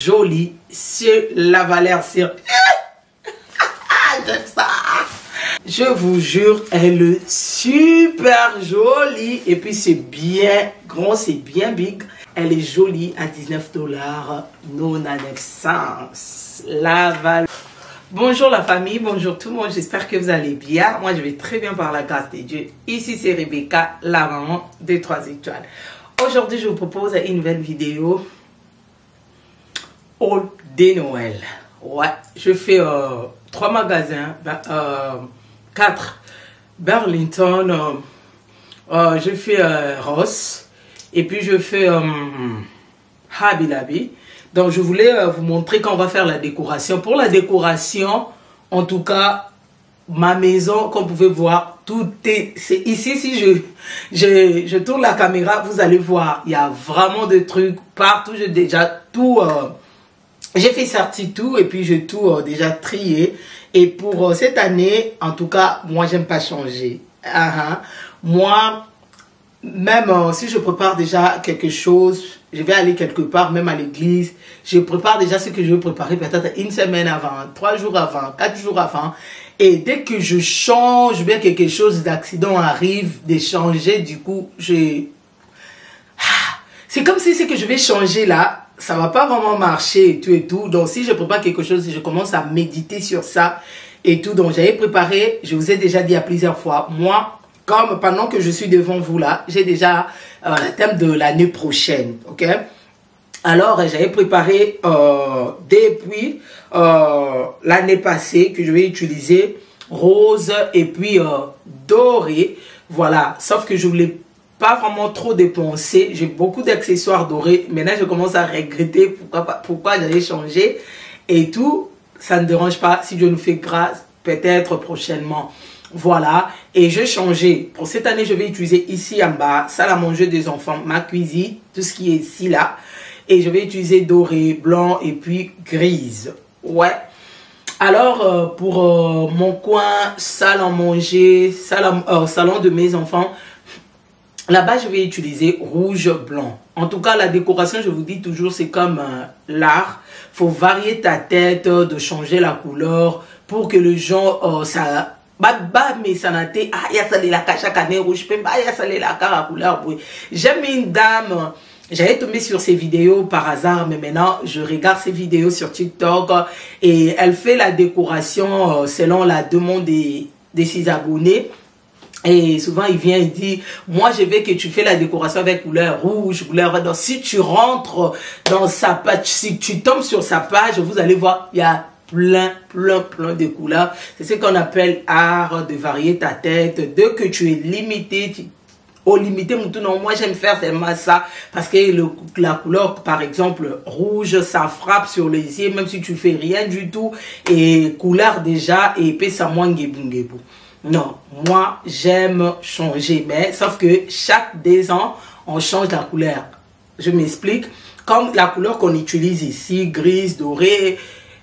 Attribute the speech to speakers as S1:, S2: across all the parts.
S1: Joli sur la valeur sur. J'aime ça. Je vous jure, elle est super jolie. Et puis c'est bien grand, c'est bien big. Elle est jolie à $19,99. La valeur. Bonjour la famille, bonjour tout le monde, j'espère que vous allez bien. Moi je vais très bien par la grâce de Dieu. Ici c'est Rebecca, la maman des 3 étoiles. Aujourd'hui je vous propose une nouvelle vidéo haul de Noël. Ouais, je fais 3 magasins, 4 Burlington, je fais Ross et puis je fais Hobby Lobby. Donc je voulais vous montrer quand on va faire la décoration. Pour la décoration, en tout cas, ma maison, comme vous pouvez voir, tout est ici. Si je tourne la caméra, vous allez voir, il y a vraiment des trucs partout. J'ai déjà tout, j'ai fait sortir tout et puis j'ai tout déjà trié. Et pour cette année, en tout cas, moi j'aime pas changer. Moi, même si je prépare déjà quelque chose, je vais aller quelque part, même à l'église, je prépare déjà ce que je veux préparer peut-être une semaine avant, 3 jours avant, 4 jours avant. Et dès que je change, bien quelque chose d'accident arrive, de changer, du coup, c'est comme si ce que je vais changer là, ça va pas vraiment marcher et tout et tout. Donc si je prépare quelque chose, je commence à méditer sur ça et tout. Donc j'avais préparé, je vous ai déjà dit à plusieurs fois, moi, comme pendant que je suis devant vous là, j'ai déjà le thème de l'année prochaine, ok? Alors, j'avais préparé depuis l'année passée que je vais utiliser rose et puis doré, voilà. Sauf que je voulais pas vraiment trop dépenser. J'ai beaucoup d'accessoires dorés. Maintenant, je commence à regretter pourquoi j'avais changé et tout. Ça ne dérange pas si Dieu nous fait grâce, peut-être prochainement. Voilà, et je changé. Pour cette année, je vais utiliser ici en bas, salle à manger des enfants, ma cuisine, tout ce qui est ici là. Et je vais utiliser doré, blanc et puis grise. Ouais. Alors, pour mon coin, salle à manger, salon de mes enfants, là-bas, je vais utiliser rouge, blanc. En tout cas, la décoration, je vous dis toujours, c'est comme l'art. Faut varier ta tête, de changer la couleur pour que les gens, ça... mais ça n'a été j'aime une dame, j'avais tombé sur ses vidéos par hasard, mais maintenant je regarde ses vidéos sur TikTok et elle fait la décoration selon la demande de ses abonnés. Et souvent il vient et dit, moi je veux que tu fais la décoration avec couleur rouge, couleur verte. Donc si tu rentres dans sa page, si tu tombes sur sa page, vous allez voir, il y a plein de couleurs. C'est ce qu'on appelle art de varier ta tête. Dès que tu es limité, limité, non, moi j'aime faire seulement ça parce que la couleur par exemple rouge, ça frappe sur les yeux même si tu fais rien du tout, et couleur déjà et puis ça moins guébou. Non, moi j'aime changer, mais sauf que chaque 2 ans on change la couleur. Je m'explique. Comme la couleur qu'on utilise ici, grise, doré,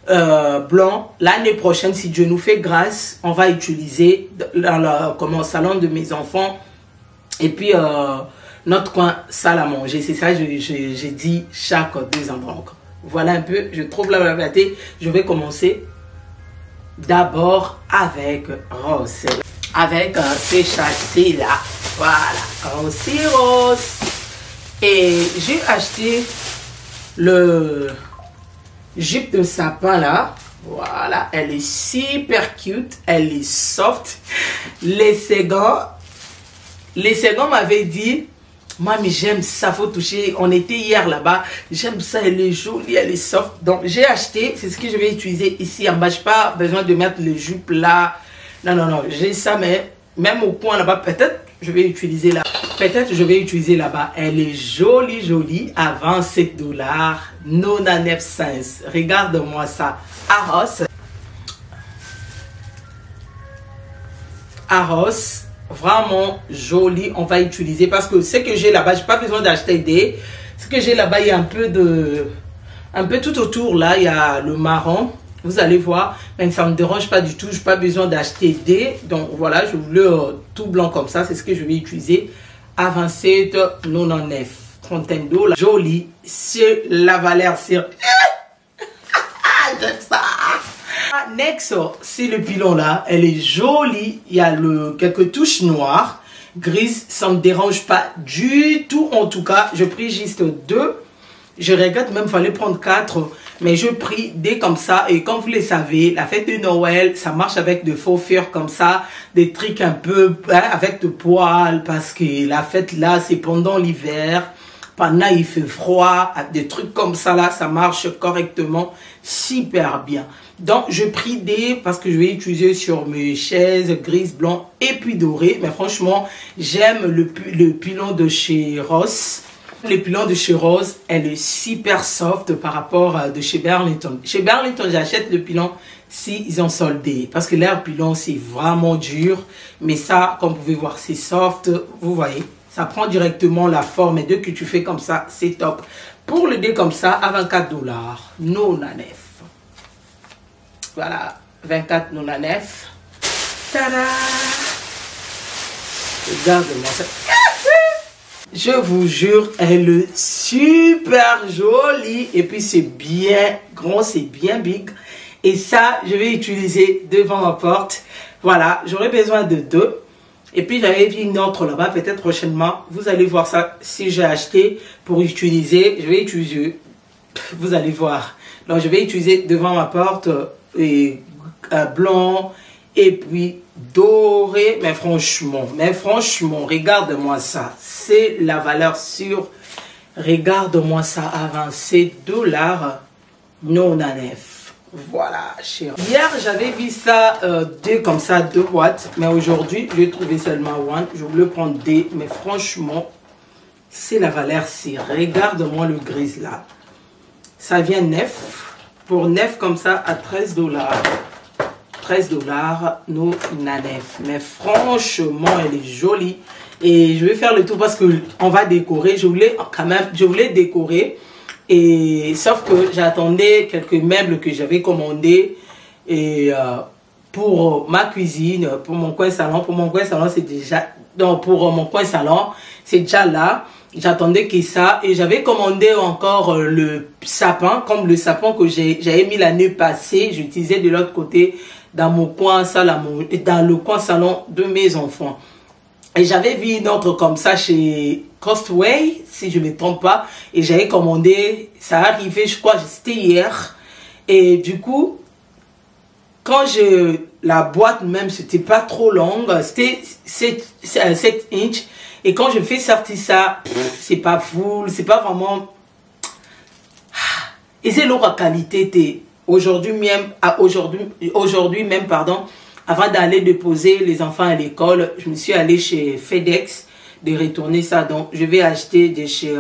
S1: blanc, l'année prochaine, si Dieu nous fait grâce, on va utiliser dans le salon de mes enfants et puis notre coin salle à manger. C'est ça, j'ai dit chaque 2 ans. Donc voilà un peu, je trouve la blablablaté. Je vais commencer d'abord avec Rose, avec ces châssis là, voilà, aussi rose. Et j'ai acheté le jupe de sapin là, voilà, elle est super cute, elle est soft. Les seconds m'avaient dit, mamie j'aime ça, faut toucher, on était hier là-bas, j'aime ça, elle est jolie, elle est soft. Donc j'ai acheté, c'est ce que je vais utiliser ici en bas. Je n'ai pas besoin de mettre le jupe là, non, j'ai ça, mais même au point là-bas, peut-être je vais utiliser là. Peut-être je vais utiliser là-bas. Elle est jolie à $27,99. Regarde-moi ça. Arros, vraiment joli. On va utiliser parce que ce que j'ai là-bas, j'ai pas besoin d'acheter des. Ce que j'ai là-bas, il y a un peu tout autour là. Il y a le marron. Vous allez voir, mais ça ne me dérange pas du tout. Je n'ai pas besoin d'acheter des. Donc voilà, je voulais tout blanc comme ça. C'est ce que je vais utiliser. À $27,99. $30. Joli sur la valeur sur J'aime ça. Next, c'est le pilon là. Elle est jolie. Il y a quelques touches noires, grises. Ça ne me dérange pas du tout. En tout cas, je pris juste 2. Je regrette même, fallait prendre 4. Mais je pris des comme ça. Et comme vous le savez, la fête de Noël, ça marche avec de faux furs comme ça. Des trucs un peu avec de poils. Parce que la fête là, c'est pendant l'hiver. Pendant il fait froid. Des trucs comme ça là, ça marche correctement. Super bien. Donc, je pris des parce que je vais utiliser sur mes chaises grises, blancs et puis dorées. Mais franchement, j'aime le pilon de chez Ross. Le pilon de chez Rose, elle est super soft par rapport à de chez Burlington. Chez Burlington, j'achète le pilon si ils ont soldé. Parce que leur pilon, c'est vraiment dur. Mais ça, comme vous pouvez voir, c'est soft. Vous voyez, ça prend directement la forme. Et dès que tu fais comme ça, c'est top. Pour le dé comme ça, à $24. Non à neuf. Voilà, 24,99. Tada! Regarde-moi ça. Je vous jure, elle est super jolie. Et puis, c'est bien grand, c'est bien big. Et ça, je vais utiliser devant ma porte. Voilà, j'aurai besoin de 2. Et puis, j'avais vu une autre là-bas. Peut-être prochainement, vous allez voir ça. Si j'ai acheté pour utiliser, je vais utiliser. Vous allez voir. Donc, je vais utiliser devant ma porte et blanc. Et puis doré, mais franchement, regarde-moi ça. C'est la valeur sûre. Regarde-moi ça à $27. Non à neuf. Voilà, chérie. Hier, j'avais vu ça, comme ça, 2 boîtes. Mais aujourd'hui, j'ai trouvé seulement 1. Je voulais prendre des. Mais franchement, c'est la valeur sûre. Regarde-moi le gris là. Ça vient neuf. Pour neuf comme ça, à $13. $13, nous nanef. Mais franchement, elle est jolie. Et je vais faire le tour parce que on va décorer. Je voulais décorer. Et sauf que j'attendais quelques meubles que j'avais commandés. Et pour ma cuisine, pour mon coin salon. Pour mon coin salon, c'est déjà... Donc, pour mon coin salon, c'est déjà là. J'attendais que ça. Et j'avais commandé encore le sapin. Comme le sapin que j'avais mis l'année passée. J'utilisais de l'autre côté dans mon coin salon, dans le coin salon de mes enfants. Et j'avais vu une autre comme ça chez Costway, si je ne me trompe pas. Et j'avais commandé, ça arrivait, je crois, c'était hier. Et du coup, quand la boîte même, c'était pas trop longue, c'était 7 inches. Et quand je fais sortir ça, c'est pas full, c'est pas vraiment... Et c'est leur qualité, aujourd'hui même, pardon, avant d'aller déposer les enfants à l'école, je me suis allée chez FedEx de retourner ça. Donc, je vais acheter de chez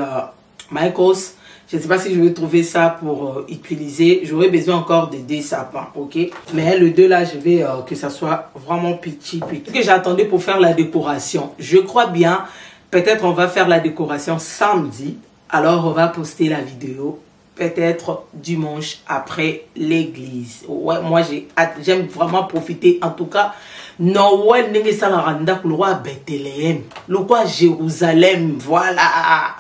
S1: Michaels. Je ne sais pas si je vais trouver ça pour utiliser. J'aurai besoin encore de 2 sapins, ok? Mais le 2 là, je vais que ça soit vraiment petit. Ce que j'attendais pour faire la décoration, je crois bien, peut-être on va faire la décoration samedi. Alors, on va poster la vidéo. Peut-être dimanche après l'église. Ouais, moi j'aime vraiment profiter. En tout cas, Noël n'est pas la randa le roi Bethléem, le roi Jérusalem. Voilà.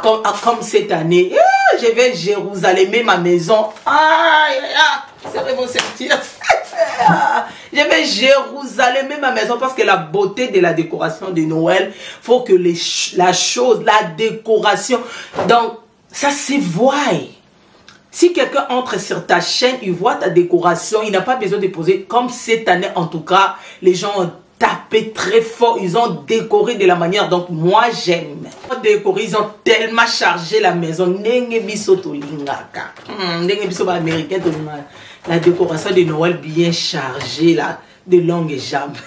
S1: Comme cette année, je vais Jérusalem, ma maison. Ça va vous sentir. Je vais Jérusalem, ma maison, parce que la beauté de la décoration de Noël, faut que la décoration. Donc ça se voit. Si quelqu'un entre sur ta chaîne, il voit ta décoration, il n'a pas besoin de poser. Comme cette année, en tout cas, les gens ont tapé très fort. Ils ont décoré de la manière dont moi j'aime. Ils ont tellement chargé la maison. La décoration de Noël bien chargée, là, de longues jambes.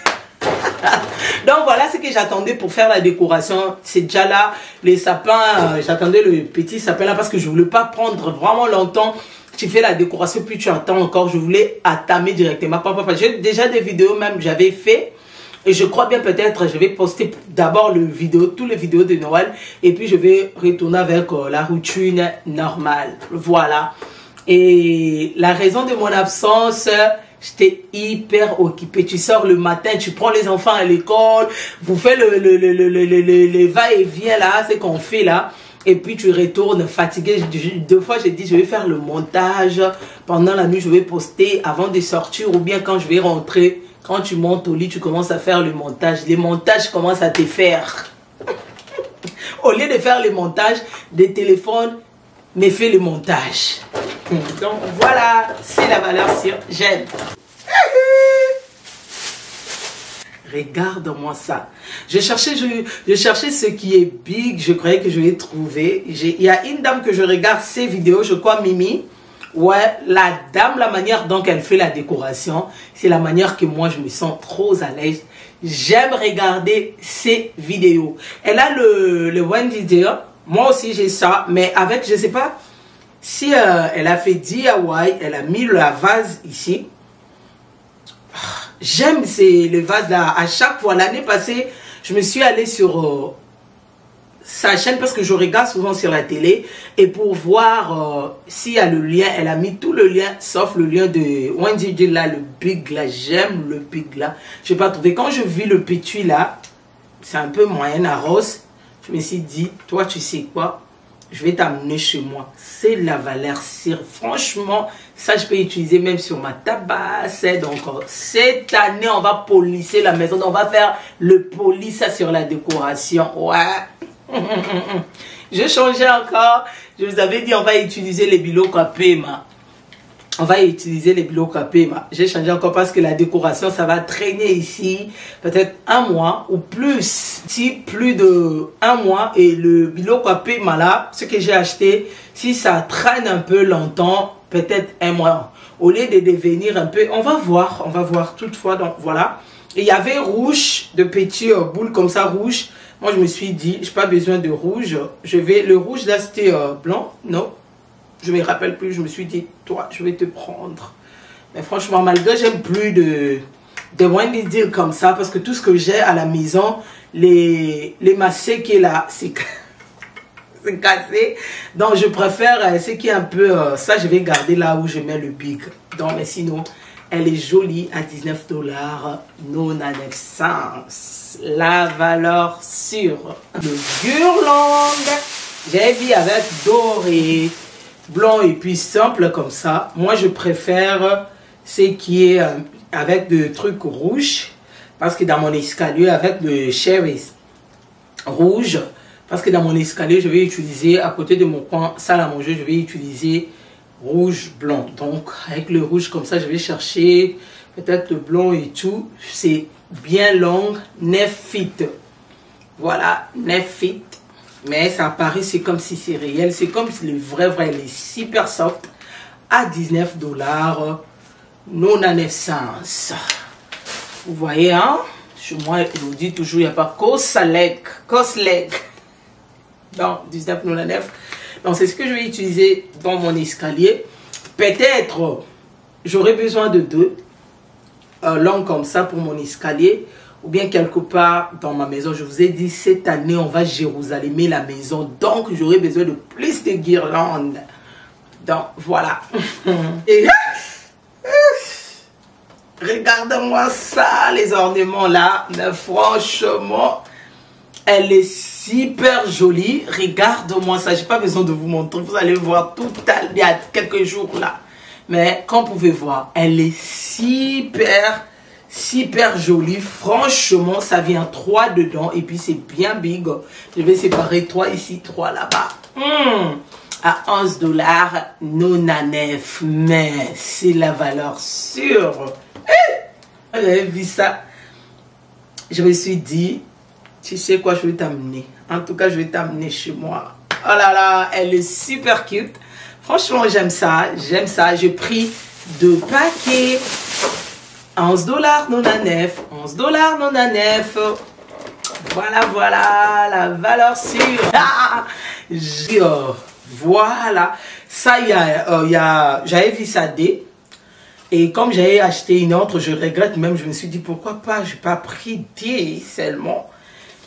S1: Donc voilà ce que j'attendais pour faire la décoration. C'est déjà là, les sapins, j'attendais le petit sapin là parce que je voulais pas prendre vraiment longtemps. Tu fais la décoration puis tu attends encore. Je voulais attamer directement. J'ai déjà des vidéos même j'avais fait. Et je crois bien peut-être je vais poster d'abord tous les vidéos de Noël. Et puis je vais retourner avec la routine normale. Voilà. Et la raison de mon absence... J'étais hyper occupée. Tu sors le matin, tu prends les enfants à l'école, vous faites le va-et-vient là, c'est qu'on fait là. et puis tu retournes fatigué. Deux fois, j'ai dit, je vais faire le montage. Pendant la nuit, je vais poster avant de sortir ou bien quand je vais rentrer. Quand tu montes au lit, tu commences à faire le montage. Les montages commencent à te faire. Au lieu de faire les montages des téléphones, mais fais le montage. Donc voilà, c'est la valeur sur j'aime. Regarde-moi ça. Je cherchais ce qui est big. Je croyais que je vais trouver. Il y a une dame que je regarde ses vidéos, je crois Mimi. Ouais, la dame, la manière dont elle fait la décoration, c'est la manière que moi je me sens trop à l'aise. J'aime regarder ses vidéos. Elle a le one vidéo. Moi aussi j'ai ça, mais avec, je sais pas si elle a fait DIY, elle a mis la vase ici. J'aime les vases là. À chaque fois, l'année passée, je me suis allée sur sa chaîne parce que je regarde souvent sur la télé. Et pour voir s'il y a le lien, elle a mis tout le lien, sauf le lien de Wendy là, le big là. J'aime le big là. Je n'ai pas trouvé. Quand je vis le petit là, c'est un peu moyen à rose. Je me suis dit, toi, tu sais quoi? Je vais t'amener chez moi. C'est la valeur cire. Franchement, ça, je peux utiliser même sur ma tabasse. Donc, cette année, on va polisser la maison. On va faire le police sur la décoration. Ouais. Je changeais encore. Je vous avais dit, on va utiliser les bilots Pema. On va utiliser les bilots Pema. J'ai changé encore parce que la décoration, ça va traîner ici peut-être un mois ou plus. Si plus de un mois. Et le bilot Pema là, ce que j'ai acheté, si ça traîne un peu longtemps, peut-être un mois. Au lieu de devenir un peu, on va voir toutefois. Donc voilà. Et il y avait rouge, de petits boules comme ça rouge. Moi je me suis dit, j'ai pas besoin de rouge. Le rouge là c'était blanc, non. Je me rappelle plus, je me suis dit, toi, je vais te prendre. Mais franchement, malgré, j'aime plus de one deal comme ça, parce que tout ce que j'ai à la maison, les massés qui est là, c'est cassé. Donc, je préfère ce qui est un peu, ça, je vais garder là où je mets le big. Donc, mais sinon, elle est jolie à $19, non à 900. La valeur sûre. Le guirlande, j'ai vu avec doré. Blanc et puis simple comme ça. Moi, je préfère ce qui est avec des trucs rouges. Parce que dans mon escalier, avec le cherry rouge. Parce que dans mon escalier, je vais utiliser, à côté de mon coin salle à manger, je vais utiliser rouge, blanc. Donc, avec le rouge comme ça, je vais chercher peut-être le blanc et tout. C'est bien long, 9 feet. Voilà, 9 feet. Mais ça paraît, c'est comme si c'est réel. C'est comme si le vrai, elle est super soft. À $19. Non à 900. Vous voyez, hein? Chez moi, je vous dis toujours, il n'y a pas Cosleg. Donc, 19,99. Donc, c'est ce que je vais utiliser dans mon escalier. Peut-être, j'aurai besoin de deux longs comme ça pour mon escalier. Ou bien quelque part dans ma maison. Je vous ai dit, cette année, on va Jérusalemmer la maison. Donc, j'aurai besoin de plus de guirlandes. Donc, voilà. Et regarde-moi ça, les ornements là. Mais franchement, elle est super jolie. Regarde-moi ça. Je n'ai pas besoin de vous montrer. Vous allez voir tout il y a quelques jours là. Mais comme vous pouvez voir, elle est super jolie. Franchement, ça vient 3 dedans. Et puis, c'est bien big. Je vais séparer 3 ici, 3 là-bas. À $11, non à 9. Mais c'est la valeur sûre. J'avais vu ça. Je me suis dit, tu sais quoi, je vais t'amener. En tout cas, je vais t'amener chez moi. Oh là là, elle est super cute. Franchement, j'aime ça. J'aime ça. J'ai pris 2 paquets. $11,99. $11,99. Voilà, la valeur sûre. Voilà. Ça, j'avais vu ça D. Et comme j'avais acheté une autre, je regrette même. Je me suis dit, pourquoi pas, je n'ai pas pris D seulement.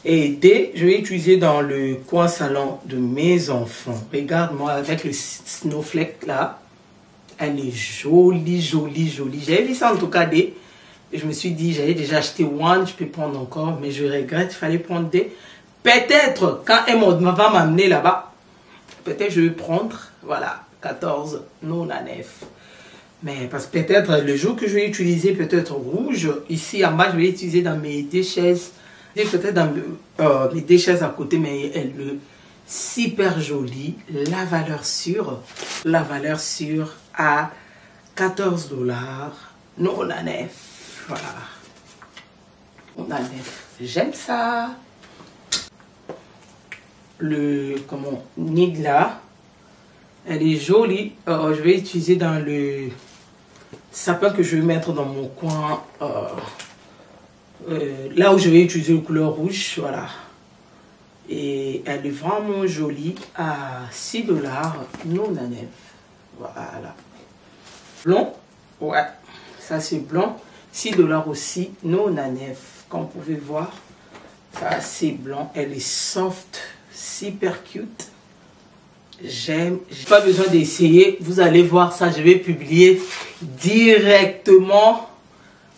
S1: Et D, je vais utiliser dans le coin salon de mes enfants. Regarde-moi avec le snowflake là. Elle est jolie. J'avais vu ça en tout cas D. Et je me suis dit, j'avais déjà acheté one, je peux prendre encore. Mais je regrette, il fallait prendre des. Peut-être, quand elle va m'amener là-bas, peut-être je vais prendre, voilà, 14,99. Mais parce que peut-être le jour que je vais utiliser peut-être rouge, ici en bas je vais utiliser dans mes déchets, peut-être dans mes déchets à côté, mais elle est super jolie. La valeur sûre à 14 $. Non, on a 9. Voilà. On a 9. J'aime ça. Le comment Nigla, elle est jolie. Je vais utiliser dans le sapin que je vais mettre dans mon coin. Là où je vais utiliser le couleur rouge. Voilà. Et elle est vraiment jolie à 6 $. Non, on a 9. Voilà. Blond. Ouais. Ça c'est blanc. 6 $ aussi. Non, on a 9. Comme vous pouvez voir. Ça c'est blanc. Elle est soft. Super cute. J'aime. J'ai pas besoin d'essayer. Vous allez voir ça. Je vais publier directement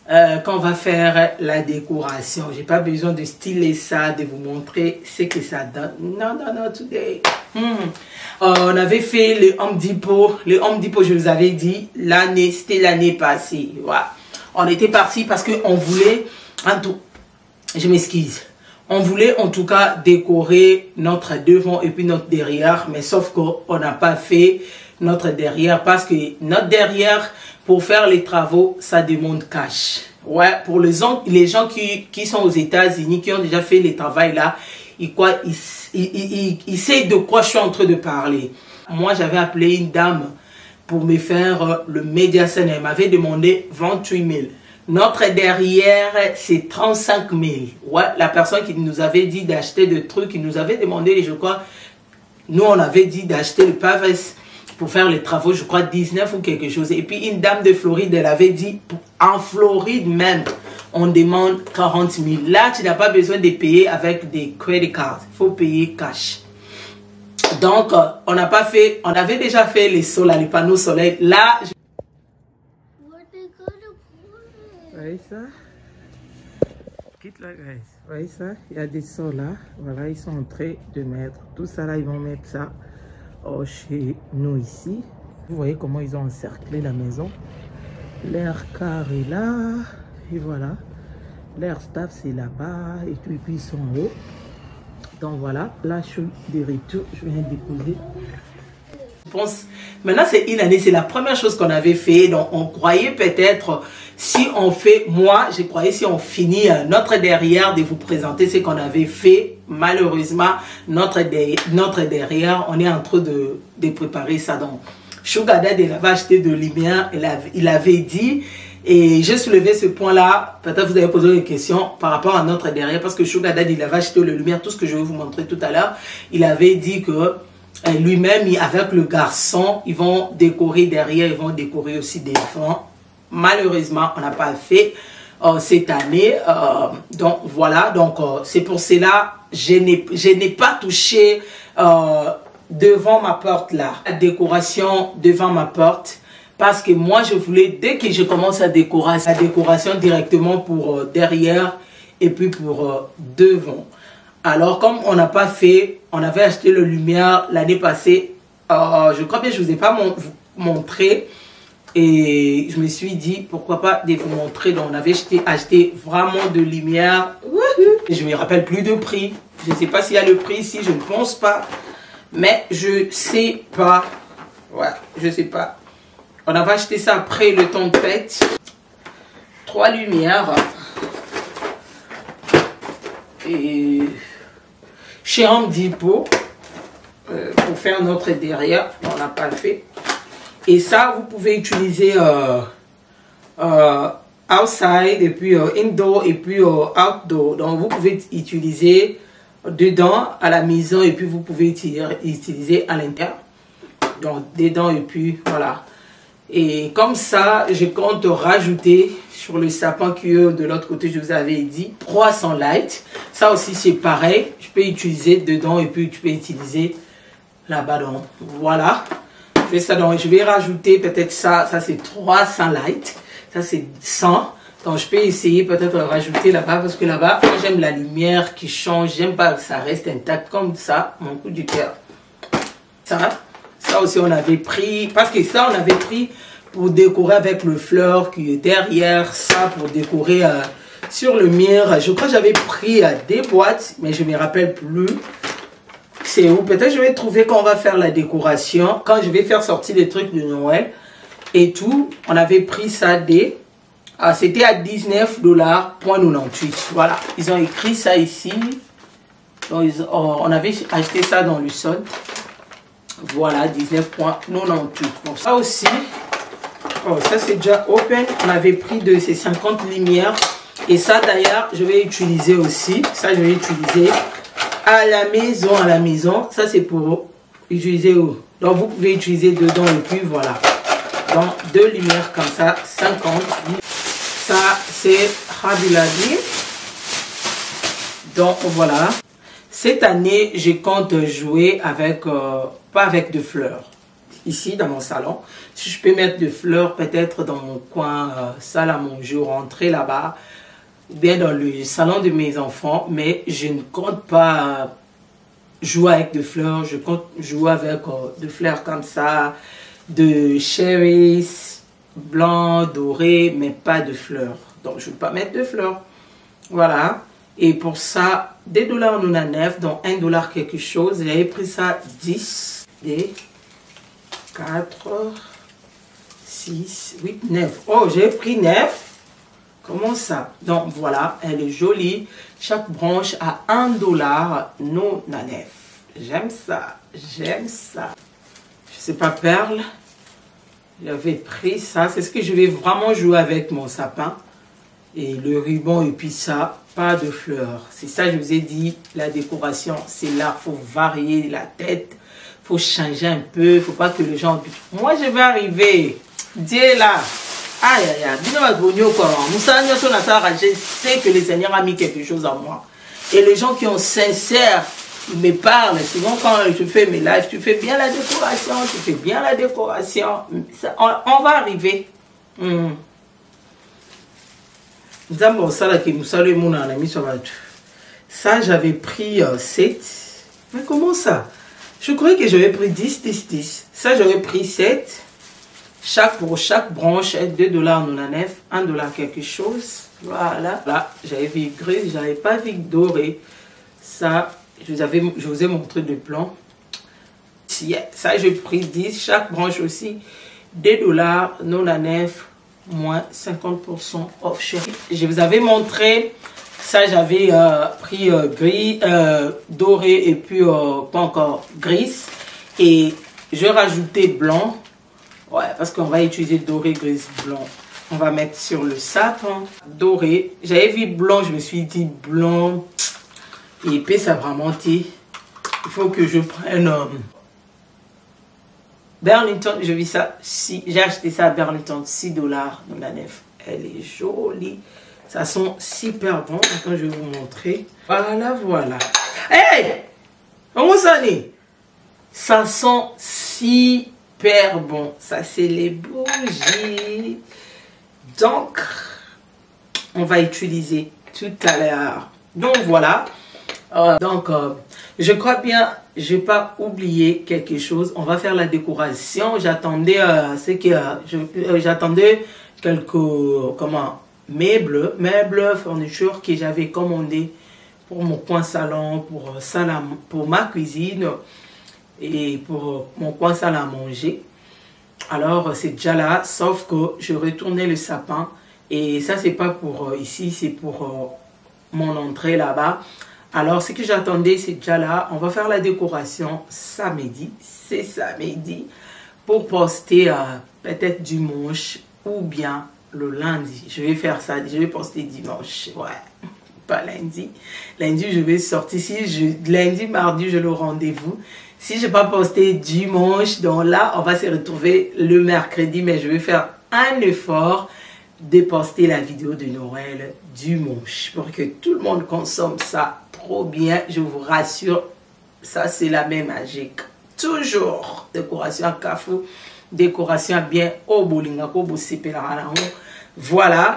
S1: quand on va faire la décoration. J'ai pas besoin de styler ça, de vous montrer ce que ça donne. Non, today. On avait fait le Home Depot. Le Home Depot, je vous avais dit, c'était l'année passée. Voilà. On était parti parce qu'on voulait, je m'excuse. On voulait en tout cas décorer notre devant et puis notre derrière, mais sauf qu'on n'a pas fait notre derrière parce que notre derrière, pour faire les travaux, ça demande cash. Ouais, pour les gens qui sont aux États-Unis, qui ont déjà fait les travaux là, ils savent de quoi je suis en train de parler. Moi, j'avais appelé une dame pour me faire le Media Center. Elle m'avait demandé 28 000. Notre derrière, c'est 35 000. Ouais, la personne qui nous avait dit d'acheter des trucs, qui nous avait demandé, je crois, nous on avait dit d'acheter le pavé pour faire les travaux, je crois 19 ou quelque chose. Et puis une dame de Floride, elle avait dit, en Floride même, on demande 40 000. Là, tu n'as pas besoin de payer avec des credit cards. Il faut payer cash. Donc, on n'a pas fait, on avait déjà fait les panneaux solaires. Là, voyez ça? Quitte la graisse. Voyez ça? Il y a des sols là. Voilà, ils sont en train de mettre tout ça là. Ils vont mettre ça chez nous ici. Vous voyez comment ils ont encerclé la maison. L'air car est là. Et voilà. L'air staff c'est là-bas. Et puis ils sont en haut. Donc voilà. Là, je suis de retour. Je viens déposer. Je pense, maintenant c'est une année, c'est la première chose qu'on avait fait. Donc on croyait peut-être, si on fait, moi je croyais si on finit notre derrière de vous présenter ce qu'on avait fait. Malheureusement, notre derrière, on est en train de préparer ça. Donc Sugar Daddy, il avait acheté de lumière, il avait dit, et j'ai soulevé ce point là. Peut-être vous avez posé des questions par rapport à notre derrière, parce que Sugar Daddy, il avait acheté de lumière, tout ce que je vais vous montrer tout à l'heure. Il avait dit que lui-même, avec le garçon, ils vont décorer derrière, ils vont décorer aussi devant. Malheureusement, on n'a pas fait cette année. Donc voilà, donc c'est pour cela, je n'ai pas touché devant ma porte là, la décoration devant ma porte. Parce que moi, je voulais, dès que je commence à décorer, la décoration directement pour derrière et puis pour devant. Alors, comme on n'a pas fait, on avait acheté le lumière l'année passée. Je crois bien que je ne vous ai pas montré. Et je me suis dit, pourquoi pas de vous montrer. Donc, on avait acheté vraiment de lumière. Je ne me rappelle plus de prix. Je ne sais pas s'il y a le prix ici, je ne pense pas. Mais je ne sais pas. Ouais, je ne sais pas. On avait acheté ça après le temps de fête. 3 lumières. Et chez Home Depot pour faire notre derrière, on n'a pas fait. Et ça, vous pouvez utiliser outside et puis indoor et puis outdoor. Donc, vous pouvez utiliser dedans à la maison et puis vous pouvez utiliser à l'intérieur. Donc, dedans et puis voilà. Et comme ça, je compte rajouter sur le sapin qui est de l'autre côté, je vous avais dit, 300 lights. Ça aussi, c'est pareil. Je peux utiliser dedans et puis tu peux utiliser là-bas. Donc, voilà. Je vais rajouter peut-être ça. Ça, c'est 300 lights. Ça, c'est 100. Donc, je peux essayer peut-être de rajouter là-bas. Parce que là-bas, moi, j'aime la lumière qui change. J'aime pas que ça reste intact comme ça. Mon coup du cœur. Ça aussi, on avait pris, parce que ça, on avait pris pour décorer avec le fleur qui est derrière, ça pour décorer sur le mur. Je crois que j'avais pris des boîtes, mais je ne me rappelle plus. C'est où? Peut-être je vais trouver quand on va faire la décoration, quand je vais faire sortir les trucs de Noël et tout. On avait pris ça des... c'était à 19,98 $. Voilà, ils ont écrit ça ici. Donc, on avait acheté ça dans le solde. Voilà, 19,98 $. Bon, ça aussi, ça c'est déjà open. On avait pris de ces 50 lumières. Et ça d'ailleurs, je vais utiliser aussi. Ça, je vais utiliser à la maison. À la maison, ça c'est pour utiliser où? Donc, vous pouvez utiliser dedans et puis voilà. Donc, 2 lumières comme ça, 50. Ça, c'est Rabiladi. Donc, voilà. Cette année, je compte jouer avec, pas avec de fleurs. Ici, dans mon salon. Si je peux mettre de fleurs, peut-être dans mon coin, salle à manger, rentrer là-bas. Ou bien dans le salon de mes enfants. Mais je ne compte pas jouer avec de fleurs. Je compte jouer avec de fleurs comme ça. De cherries, blanc, doré, mais pas de fleurs. Donc, je ne vais pas mettre de fleurs. Voilà. Et pour ça, des $99, donc 1 $ quelque chose. J'avais pris ça 10, des 4, 6, 8, 9. Oh, j'ai pris 9. Comment ça? Donc voilà, elle est jolie. Chaque branche à 1 $, J'aime ça, j'aime ça. Je sais pas, perle. J'avais pris ça. C'est ce que je vais vraiment jouer avec mon sapin. Et le ruban et puis ça, pas de fleurs. C'est ça, je vous ai dit, la décoration, c'est là, il faut varier la tête, il faut changer un peu, il ne faut pas que les gens... Moi, je vais arriver. Dieu est là. Aïe, aïe, aïe. Je sais que le Seigneur a mis quelque chose en moi. Et les gens qui sont sincères, ils me parlent. Souvent, quand je fais mes lives, tu fais bien la décoration, tu fais bien la décoration. Ça, on va arriver. Ça, j'avais pris 7. Mais comment ça? Je croyais que j'avais pris 10, 10, 10. Ça, j'avais pris 7. Pour chaque branche, 2,99 $, 1 $ quelque chose. Voilà. Là, j'avais vu gris, je n'avais pas vu doré. Ça, je vous ai montré de plan. Ça, j'ai pris 10. Chaque branche aussi, 2,99 $, moins 50% off chérie. Je vous avais montré, ça j'avais pris gris, doré et puis pas encore gris. Et je rajoutais blanc. Ouais, parce qu'on va utiliser doré, gris, blanc. On va mettre sur le sapin doré. J'avais vu blanc, je me suis dit blanc. Et puis ça vraiment dit. Il faut que je prenne Burlington, je vis ça. J'ai acheté ça à Burlington, 6 $, Elle est jolie. Ça sent super bon. Attends, je vais vous montrer. Voilà, voilà. Hey! Comment ça est? Ça sent super bon. Ça, c'est les bougies. Donc, on va utiliser tout à l'heure. Donc, voilà. Je crois bien, je n'ai pas oublié quelque chose. On va faire la décoration. J'attendais j'attendais quelques meubles, fournitures que j'avais commandé pour mon coin salon, pour ma cuisine et pour mon coin salle à manger. Alors, c'est déjà là, sauf que je retournais le sapin. Et ça, c'est pas pour ici, c'est pour mon entrée là-bas. Alors, ce que j'attendais, c'est déjà là. On va faire la décoration samedi. C'est samedi. Pour poster peut-être dimanche ou bien le lundi. Je vais faire ça. Je vais poster dimanche. Ouais. Pas lundi. Lundi, je vais sortir. Lundi, mardi, j'ai le rendez-vous. Si je n'ai pas posté dimanche, donc là, on va se retrouver le mercredi. Mais je vais faire un effort de poster la vidéo de Noël dimanche pour que tout le monde consomme ça trop bien. Je vous rassure, ça c'est la même magique. Toujours décoration à Carrefour, décoration bien au bowling. Voilà.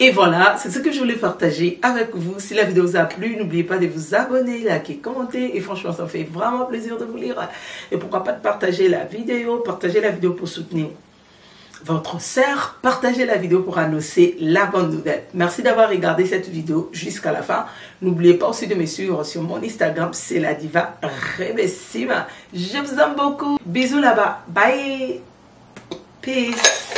S1: Et voilà, c'est ce que je voulais partager avec vous. Si la vidéo vous a plu, n'oubliez pas de vous abonner, liker, commenter. Et franchement, ça me fait vraiment plaisir de vous lire. Et pourquoi pas de partager la vidéo pour soutenir votre sœur. Partagez la vidéo pour annoncer la bonne nouvelle. Merci d'avoir regardé cette vidéo jusqu'à la fin. N'oubliez pas aussi de me suivre sur mon Instagram, c'est la diva Rebessima. Je vous aime beaucoup. Bisous là-bas. Bye. Peace.